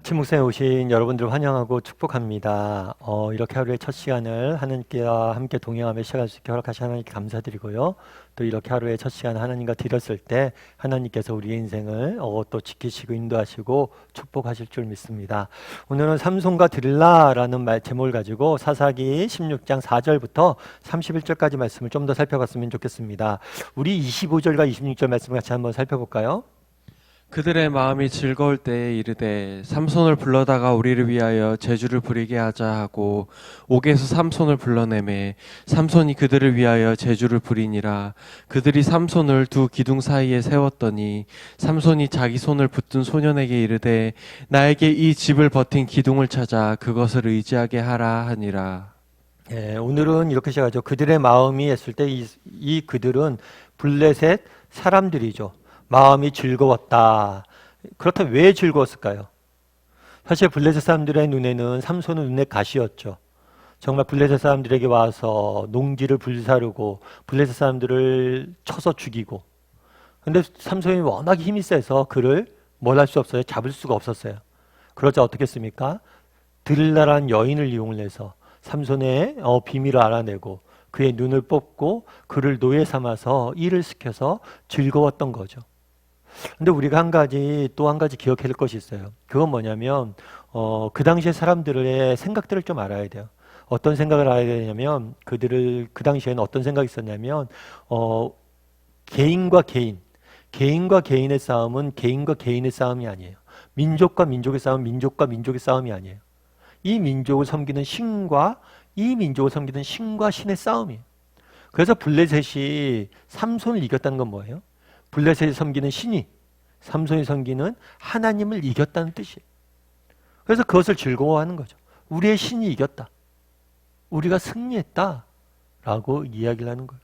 아침 묵상에 오신 여러분들 환영하고 축복합니다. 이렇게 하루의 첫 시간을 하나님께와 함께 동행하며 시작할 수 있게 허락하신 하나님께 감사드리고요. 또 이렇게 하루의 첫 시간을 하나님과 드렸을 때 하나님께서 우리의 인생을 또 지키시고 인도하시고 축복하실 줄 믿습니다. 오늘은 삼손과 들라라는 제목을 가지고 사사기 16장 4절부터 31절까지 말씀을 좀 더 살펴봤으면 좋겠습니다. 우리 25절과 26절 말씀을 같이 한번 살펴볼까요? 그들의 마음이 즐거울 때에 이르되 삼손을 불러다가 우리를 위하여 제주를 부리게 하자 하고 옥에서 삼손을 불러내매 삼손이 그들을 위하여 제주를 부리니라. 그들이 삼손을 두 기둥 사이에 세웠더니 삼손이 자기 손을 붙든 소년에게 이르되 나에게 이 집을 버틴 기둥을 찾아 그것을 의지하게 하라 하니라. 오늘은 이렇게 시작하죠. 그들의 마음이 했을 때 이 그들은 블레셋 사람들이죠. 마음이 즐거웠다. 그렇다면 왜 즐거웠을까요? 사실 블레셋 사람들의 눈에는 삼손은 눈의 가시였죠. 정말 블레셋 사람들에게 와서 농지를 불사르고 블레셋 사람들을 쳐서 죽이고, 근데 삼손이 워낙 힘이 세서 그를 뭘 할 수 없어요. 잡을 수가 없었어요. 그러자 어떻게 했습니까? 들라란 여인을 이용을 해서 삼손의 비밀을 알아내고 그의 눈을 뽑고 그를 노예 삼아서 일을 시켜서 즐거웠던 거죠. 근데 우리가 또 한 가지 기억해야 될 것이 있어요. 그건 뭐냐면 그 당시의 사람들의 생각들을 좀 알아야 돼요. 어떤 생각을 알아야 되냐면 그 당시에는 어떤 생각이 있었냐면 개인과 개인의 싸움은 개인과 개인의 싸움이 아니에요. 민족과 민족의 싸움은 민족과 민족의 싸움이 아니에요. 이 민족을 섬기는 신과 이 민족을 섬기는 신과 신의 싸움이에요. 그래서 블레셋이 삼손을 이겼다는 건 뭐예요? 블레셋이 섬기는 신이 삼손이 섬기는 하나님을 이겼다는 뜻이에요. 그래서 그것을 즐거워하는 거죠. 우리의 신이 이겼다. 우리가 승리했다. 라고 이야기를 하는 거예요.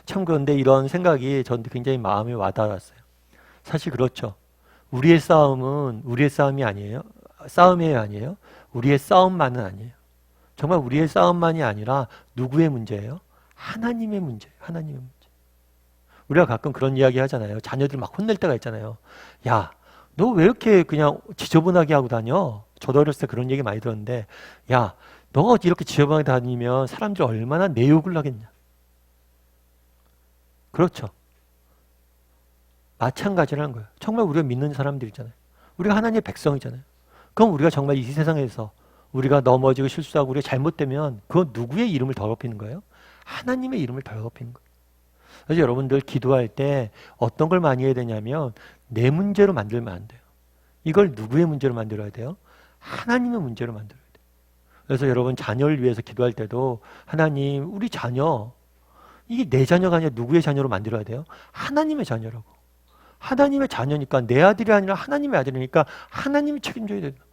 참 그런데 이런 생각이 저한테 굉장히 마음에 와닿았어요. 사실 그렇죠. 우리의 싸움은 우리의 싸움이 아니에요. 싸움이 아니에요. 우리의 싸움만은 아니에요. 정말 우리의 싸움만이 아니라 누구의 문제예요? 하나님의 문제예요. 하나님의 문제. 우리가 가끔 그런 이야기 하잖아요. 자녀들 막 혼낼 때가 있잖아요. 야, 너 왜 이렇게 그냥 지저분하게 하고 다녀? 저도 어렸을 때 그런 얘기 많이 들었는데, 야, 너 이렇게 지저분하게 다니면 사람들이 얼마나 내 욕을 하겠냐? 그렇죠. 마찬가지라는 거예요. 정말 우리가 믿는 사람들이잖아요. 우리가 하나님의 백성이잖아요. 그럼 우리가 정말 이 세상에서 우리가 넘어지고 실수하고 우리가 잘못되면 그건 누구의 이름을 더럽히는 거예요? 하나님의 이름을 더럽히는 거예요. 그래서 여러분들 기도할 때 어떤 걸 많이 해야 되냐면 내 문제로 만들면 안 돼요. 이걸 누구의 문제로 만들어야 돼요? 하나님의 문제로 만들어야 돼요. 그래서 여러분 자녀를 위해서 기도할 때도 하나님, 우리 자녀, 이게 내 자녀가 아니라 누구의 자녀로 만들어야 돼요? 하나님의 자녀라고. 하나님의 자녀니까 내 아들이 아니라 하나님의 아들이니까 하나님이 책임져야 된다.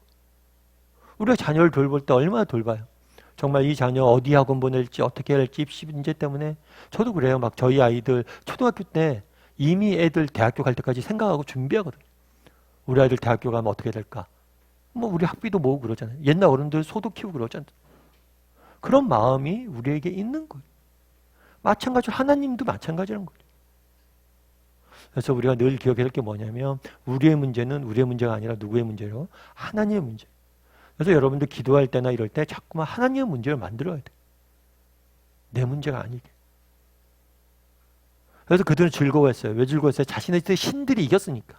우리가 자녀를 돌볼 때 얼마나 돌봐요? 정말 이 자녀 어디 학원 보낼지 어떻게 해야 할지 입시 문제 때문에 저도 그래요. 막 저희 아이들 초등학교 때 이미 애들 대학교 갈 때까지 생각하고 준비하거든요. 우리 아이들 대학교 가면 어떻게 될까? 뭐 우리 학비도 모으고 그러잖아요. 옛날 어른들 소도 키우고 그러잖아요. 그런 마음이 우리에게 있는 거예요. 마찬가지로 하나님도 마찬가지라는 거예요. 그래서 우리가 늘 기억해야 할 게 뭐냐면 우리의 문제는 우리의 문제가 아니라 누구의 문제로? 하나님의 문제. 그래서 여러분들 기도할 때나 이럴 때 자꾸만 하나님의 문제를 만들어야 돼. 내 문제가 아니게. 그래서 그들은 즐거워했어요. 왜 즐거웠어요? 자신의 신들이 이겼으니까.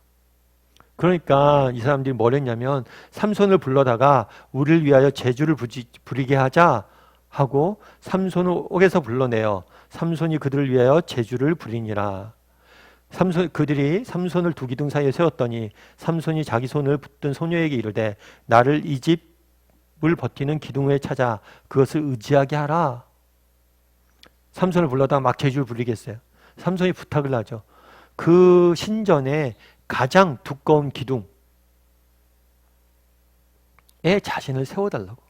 그러니까 이 사람들이 뭘 했냐면 삼손을 불러다가 우리를 위하여 제주를 부리게 하자 하고 삼손을 옥에서 불러내어 삼손이 그들을 위하여 제주를 부리니라. 그들이 삼손을 두 기둥 사이에 세웠더니 삼손이 자기 손을 붙든 소녀에게 이르되 나를 이 집을 버티는 기둥 위에 찾아 그것을 의지하게 하라. 삼손을 불러다가 막 제주를 부리겠어요. 삼손이 부탁을 하죠. 그 신전에 가장 두꺼운 기둥에 자신을 세워달라고.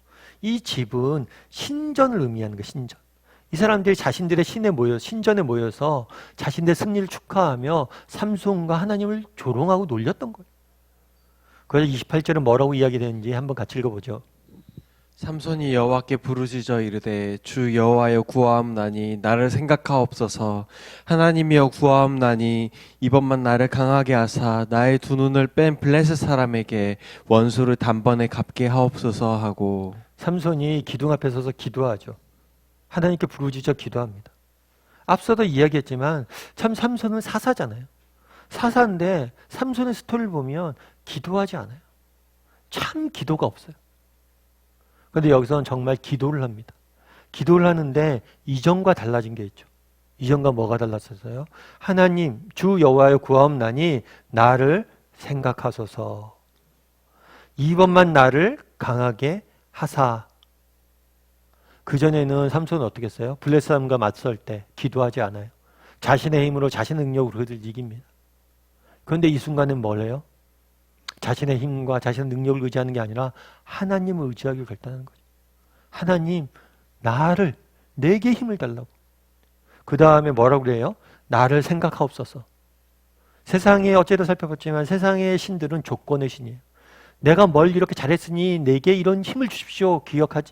이 집은 신전을 의미하는 거예요. 신전. 이 사람들이 자신들의 신전에 모여서 자신들의 승리를 축하하며 삼손과 하나님을 조롱하고 놀렸던 거예요. 그래서 28절은 뭐라고 이야기되는지 한번 같이 읽어보죠. 삼손이 여호와께 부르짖어 이르되 주 여호와여 구하옵나니 나를 생각하옵소서. 하나님이여 구하옵나니 이번만 나를 강하게 하사 나의 두 눈을 뺀 블레셋 사람에게 원수를 단번에 갚게 하옵소서 하고. 삼손이 기둥 앞에 서서 기도하죠. 하나님께 부르짖어 기도합니다. 앞서도 이야기했지만 참 삼손은 사사잖아요. 사사인데 삼손의 스토리를 보면 기도하지 않아요. 참 기도가 없어요. 그런데 여기서는 정말 기도를 합니다. 기도를 하는데 이전과 달라진 게 있죠. 이전과 뭐가 달랐어요? 하나님 주 여호와여 구하옵나니 나를 생각하소서. 이번만 나를 강하게 하사. 그전에는 삼손은 어떻게 했어요? 블레셋 사람과 맞설 때 기도하지 않아요. 자신의 힘으로 자신의 능력으로 그들을 이깁니다. 그런데 이 순간은 뭘 해요? 자신의 힘과 자신의 능력을 의지하는 게 아니라 하나님을 의지하기로 결단하는 거죠. 하나님, 나를, 내게 힘을 달라고. 그 다음에 뭐라고 그래요? 나를 생각하옵소서. 세상에 어제도 살펴봤지만 세상의 신들은 조건의 신이에요. 내가 뭘 이렇게 잘했으니 내게 이런 힘을 주십시오.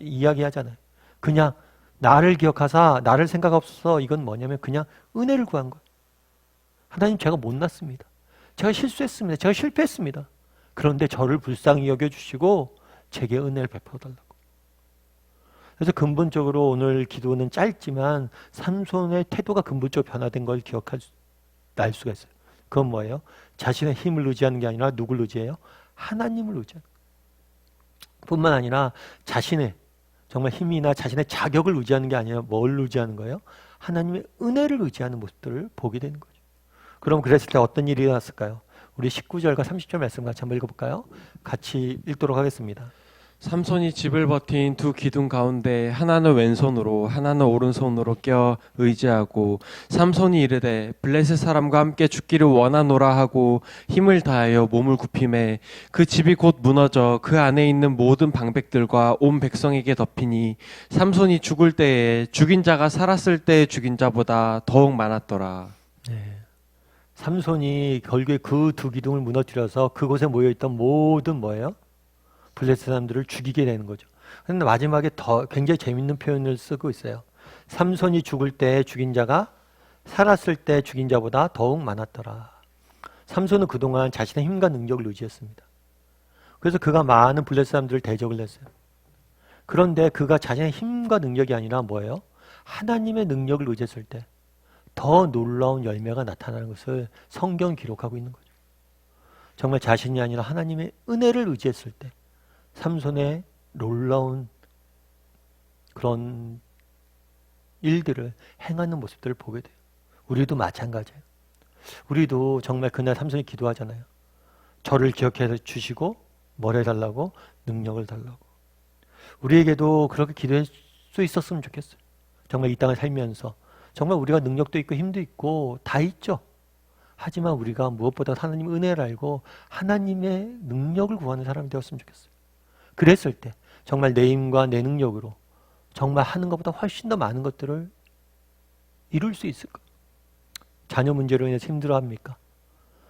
이야기하잖아요. 그냥 나를 기억하사 나를 생각하옵소서. 이건 뭐냐면 그냥 은혜를 구한 거예요. 하나님 제가 못났습니다. 제가 실수했습니다. 제가 실패했습니다. 그런데 저를 불쌍히 여겨주시고 제게 은혜를 베풀어달라고. 그래서 근본적으로 오늘 기도는 짧지만 삼손의 태도가 근본적으로 변화된 걸 날 수가 있어요. 그건 뭐예요? 자신의 힘을 의지하는 게 아니라 누굴 의지해요? 하나님을 의지하는 거예요. 뿐만 아니라 자신의 정말 힘이나 자신의 자격을 의지하는 게 아니라 뭘 의지하는 거예요? 하나님의 은혜를 의지하는 모습들을 보게 되는 거죠. 그럼 그랬을 때 어떤 일이 일어났을까요? 우리 19절과 30절 말씀 같이 한번 읽어볼까요? 같이 읽도록 하겠습니다. 삼손이 집을 버틴 두 기둥 가운데 하나는 왼손으로 하나는 오른손으로 껴 의지하고 삼손이 이르되 블레셋 사람과 함께 죽기를 원하노라 하고 힘을 다하여 몸을 굽히매 그 집이 곧 무너져 그 안에 있는 모든 방백들과 온 백성에게 덮이니 삼손이 죽을 때에 죽인 자가 살았을 때의 죽인 자보다 더욱 많았더라. 네. 삼손이 결국에 그 두 기둥을 무너뜨려서 그곳에 모여있던 모든 뭐예요? 블레셋 사람들을 죽이게 되는 거죠. 그런데 마지막에 더 굉장히 재밌는 표현을 쓰고 있어요. 삼손이 죽을 때 죽인 자가 살았을 때 죽인 자보다 더욱 많았더라. 삼손은 그동안 자신의 힘과 능력을 의지했습니다. 그래서 그가 많은 블레셋 사람들을 대적을 했어요. 그런데 그가 자신의 힘과 능력이 아니라 뭐예요? 하나님의 능력을 의지했을 때 더 놀라운 열매가 나타나는 것을 성경은 기록하고 있는 거죠. 정말 자신이 아니라 하나님의 은혜를 의지했을 때 삼손의 놀라운 그런 일들을 행하는 모습들을 보게 돼요. 우리도 마찬가지예요. 우리도 정말 그날 삼손이 기도하잖아요. 저를 기억해 주시고 뭘 해달라고? 능력을 달라고. 우리에게도 그렇게 기도할 수 있었으면 좋겠어요. 정말 이 땅을 살면서 정말 우리가 능력도 있고 힘도 있고 다 있죠. 하지만 우리가 무엇보다 하나님의 은혜를 알고 하나님의 능력을 구하는 사람이 되었으면 좋겠어요. 그랬을 때 정말 내 힘과 내 능력으로 정말 하는 것보다 훨씬 더 많은 것들을 이룰 수 있을까? 자녀 문제로 인해서 힘들어합니까?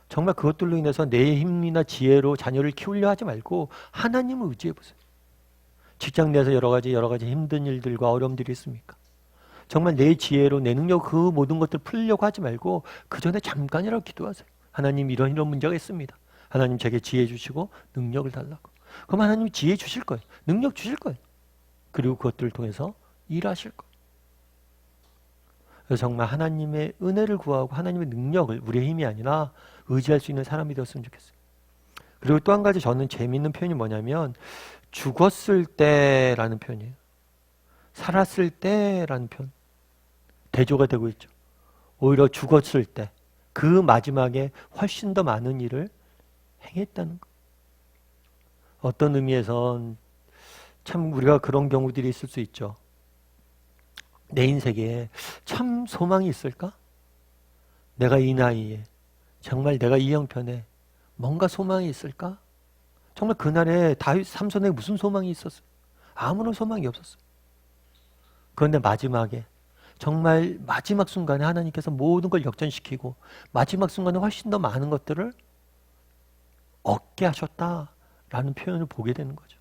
정말 그것들로 인해서 내 힘이나 지혜로 자녀를 키우려 하지 말고 하나님을 의지해 보세요. 직장 내에서 여러 가지 힘든 일들과 어려움들이 있습니까? 정말 내 지혜로 내 능력 그 모든 것들을 풀려고 하지 말고 그 전에 잠깐이라도 기도하세요. 하나님 이런 문제가 있습니다. 하나님 제게 지혜 주시고 능력을 달라고. 그럼 하나님이 지혜 주실 거예요. 능력 주실 거예요. 그리고 그것들을 통해서 일하실 거예요. 그래서 정말 하나님의 은혜를 구하고 하나님의 능력을 우리의 힘이 아니라 의지할 수 있는 사람이 되었으면 좋겠어요. 그리고 또 한 가지 저는 재미있는 표현이 뭐냐면 죽었을 때라는 표현이에요. 살았을 때라는 표현. 대조가 되고 있죠. 오히려 죽었을 때 그 마지막에 훨씬 더 많은 일을 행했다는 것. 어떤 의미에선 참 우리가 그런 경우들이 있을 수 있죠. 내 인생에 참 소망이 있을까? 내가 이 나이에 정말 내가 이 형편에 뭔가 소망이 있을까? 정말 그날에 다윗 삼손에 무슨 소망이 있었어요? 아무런 소망이 없었어요. 그런데 마지막에 정말 마지막 순간에 하나님께서 모든 걸 역전시키고 마지막 순간에 훨씬 더 많은 것들을 얻게 하셨다라는 표현을 보게 되는 거죠.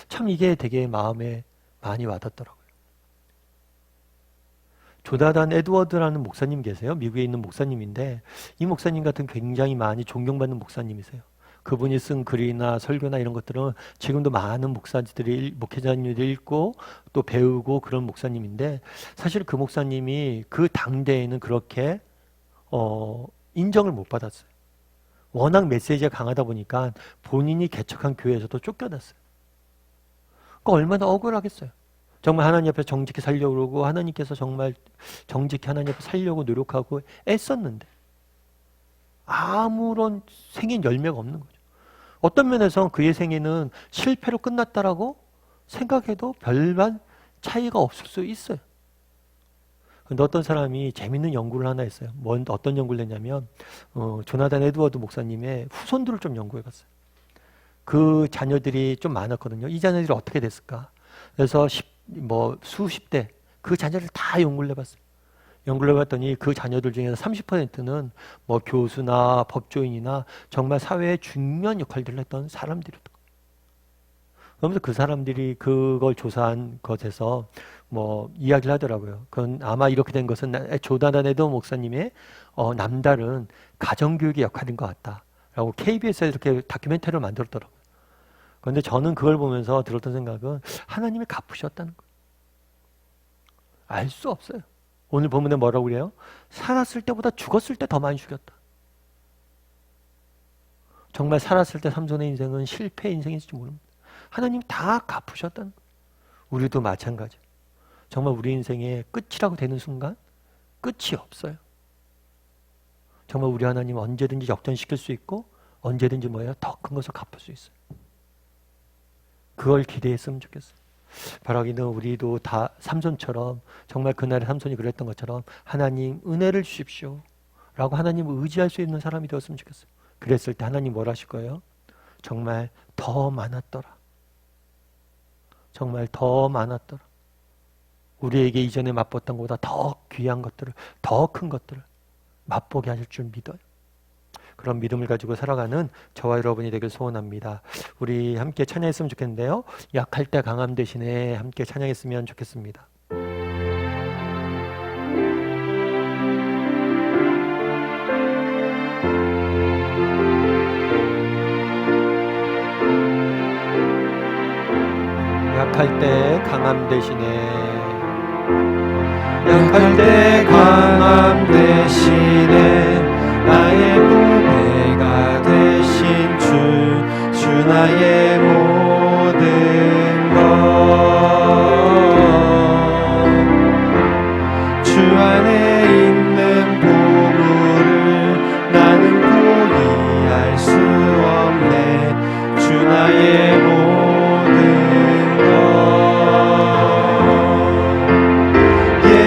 참 이게 되게 마음에 많이 와닿더라고요. 조나단 에드워드라는 목사님 계세요. 미국에 있는 목사님인데 이 목사님 같은 굉장히 많이 존경받는 목사님이세요. 그분이 쓴 글이나 설교나 이런 것들은 지금도 많은 목사들이, 목회자님들이 읽고 또 배우고 그런 목사님인데, 사실 그 목사님이 그 당대에는 그렇게 인정을 못 받았어요. 워낙 메시지가 강하다 보니까 본인이 개척한 교회에서도 쫓겨났어요. 그러니까 얼마나 억울하겠어요. 정말 하나님 앞에 정직히 살려고 그러고 하나님께서 정말 정직히 하나님 앞에 살려고 노력하고 애썼는데 아무런 생인 열매가 없는 거죠. 어떤 면에서 그의 생애는 실패로 끝났다라고 생각해도 별반 차이가 없을 수 있어요. 근데 어떤 사람이 재밌는 연구를 하나 했어요. 어떤 연구를 했냐면 조나단 에드워드 목사님의 후손들을 좀 연구해 봤어요. 그 자녀들이 좀 많았거든요. 이 자녀들이 어떻게 됐을까? 그래서 수십 대 그 자녀를 다 연구를 해봤어요. 연구를 해봤더니 그 자녀들 중에서 30%는 뭐 교수나 법조인이나 정말 사회에 중요한 역할들을 했던 사람들이었던. 그러면서 그 사람들이 그걸 조사한 것에서 뭐 이야기를 하더라고요. 그건 아마 이렇게 된 것은 조나단 에드워드 목사님의 남다른 가정교육의 역할인 것 같다라고 KBS에서 이렇게 다큐멘터리를 만들었더라고요. 그런데 저는 그걸 보면서 들었던 생각은 하나님이 갚으셨다는 거예요. 알 수 없어요. 오늘 본문에 뭐라고 그래요? 살았을 때보다 죽었을 때 더 많이 죽였다. 정말 살았을 때 삼손의 인생은 실패 인생일지 모릅니다. 하나님 다 갚으셨다는 거예요. 우리도 마찬가지. 정말 우리 인생의 끝이라고 되는 순간 끝이 없어요. 정말 우리 하나님 언제든지 역전시킬 수 있고 언제든지 더 큰 것을 갚을 수 있어요. 그걸 기대했으면 좋겠어요. 바라기는 우리도 다 삼손처럼 정말 그날의 삼손이 그랬던 것처럼 하나님 은혜를 주십시오 라고 하나님을 의지할 수 있는 사람이 되었으면 좋겠어요. 그랬을 때 하나님 뭘 하실 거예요? 정말 더 많았더라. 정말 더 많았더라. 우리에게 이전에 맛봤던 것보다 더 귀한 것들을, 더 큰 것들을 맛보게 하실 줄 믿어요. 그런 믿음을 가지고 살아가는 저와 여러분이 되길 소원합니다. 우리 함께 찬양했으면 좋겠는데요. 약할 때 강함 대신에 함께 찬양했으면 좋겠습니다. 약할 때 강함 대신에, 약할 때 강함 대신에 나의 보배가 되신 주 나의 모든 것, 주 안에 있는 보물을 나는 포기할 수 없네. 주 나의 모든 것, 예수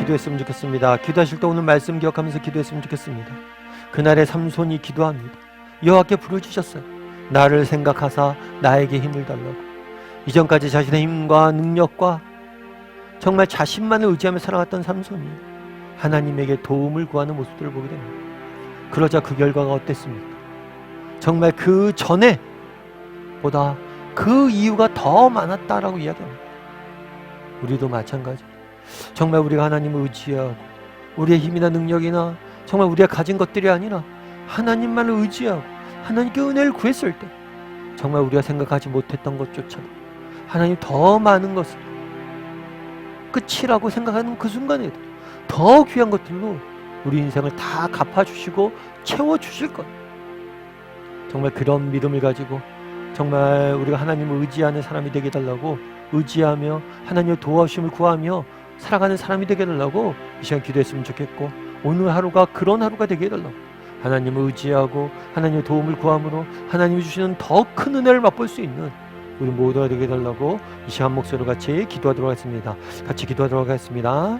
기도했으면 좋겠습니다. 기도하실 때 오늘 말씀 기억하면서 기도했으면 좋겠습니다. 그날의 삼손이 기도합니다. 여호와께 부르짖었어요. 나를 생각하사 나에게 힘을 달라고. 이전까지 자신의 힘과 능력과 정말 자신만을 의지하며 살아갔던 삼손이 하나님에게 도움을 구하는 모습들을 보게 됩니다. 그러자 그 결과가 어땠습니까? 정말 그 전에 보다 그 이유가 더 많았다라고 이야기합니다. 우리도 마찬가지. 정말 우리가 하나님을 의지하고 우리의 힘이나 능력이나 정말 우리가 가진 것들이 아니라 하나님만을 의지하고 하나님께 은혜를 구했을 때 정말 우리가 생각하지 못했던 것조차도 하나님 더 많은 것을 끝이라고 생각하는 그 순간에도 더 귀한 것들로 우리 인생을 다 갚아주시고 채워주실 것. 정말 그런 믿음을 가지고 정말 우리가 하나님을 의지하는 사람이 되게 해달라고 의지하며 하나님의 도와주심을 구하며 살아가는 사람이 되게 해달라고 이 시간 기도했으면 좋겠고, 오늘 하루가 그런 하루가 되게 해달라고 하나님을 의지하고 하나님의 도움을 구함으로 하나님이 주시는 더 큰 은혜를 맛볼 수 있는 우리 모두가 되게 해달라고 이 시간 목소리로 같이 기도하도록 하겠습니다. 같이 기도하도록 하겠습니다.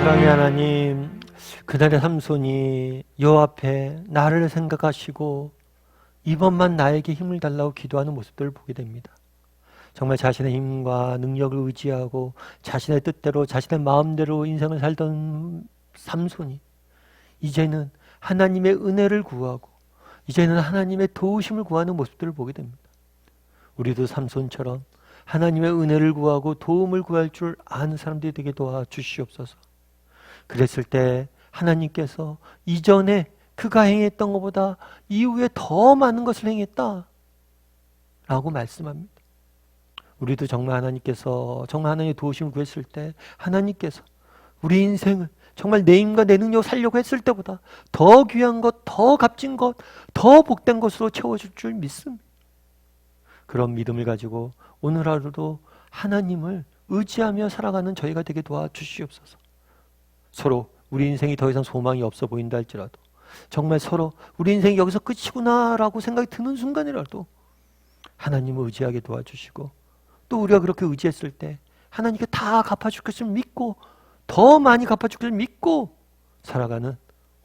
사랑의 하나님, 그날의 삼손이 여호와 앞에 나를 생각하시고 이번만 나에게 힘을 달라고 기도하는 모습들을 보게 됩니다. 정말 자신의 힘과 능력을 의지하고 자신의 뜻대로 자신의 마음대로 인생을 살던 삼손이 이제는 하나님의 은혜를 구하고 이제는 하나님의 도우심을 구하는 모습들을 보게 됩니다. 우리도 삼손처럼 하나님의 은혜를 구하고 도움을 구할 줄 아는 사람들이 되게 도와주시옵소서. 그랬을 때 하나님께서 이전에 그가 행했던 것보다 이후에 더 많은 것을 행했다 라고 말씀합니다. 우리도 정말 하나님께서 정말 하나님의 도우심을 구했을 때 하나님께서 우리 인생을 정말 내 힘과 내 능력을 살려고 했을 때보다 더 귀한 것, 더 값진 것, 더 복된 것으로 채워줄 줄 믿습니다. 그런 믿음을 가지고 오늘 하루도 하나님을 의지하며 살아가는 저희가 되게 도와주시옵소서. 서로 우리 인생이 더 이상 소망이 없어 보인다 할지라도 정말 서로 우리 인생이 여기서 끝이구나 라고 생각이 드는 순간이라도 하나님을 의지하게 도와주시고, 또 우리가 그렇게 의지했을 때 하나님께 다 갚아줄 것을 믿고 더 많이 갚아줄 것을 믿고 살아가는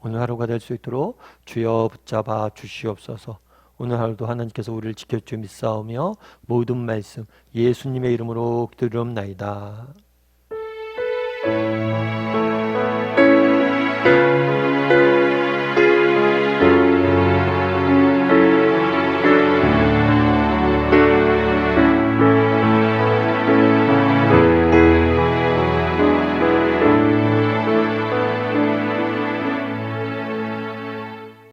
오늘 하루가 될 수 있도록 주여 붙잡아 주시옵소서. 오늘 하루도 하나님께서 우리를 지켜주며 믿사오며 모든 말씀 예수님의 이름으로 기도드리옵나이다.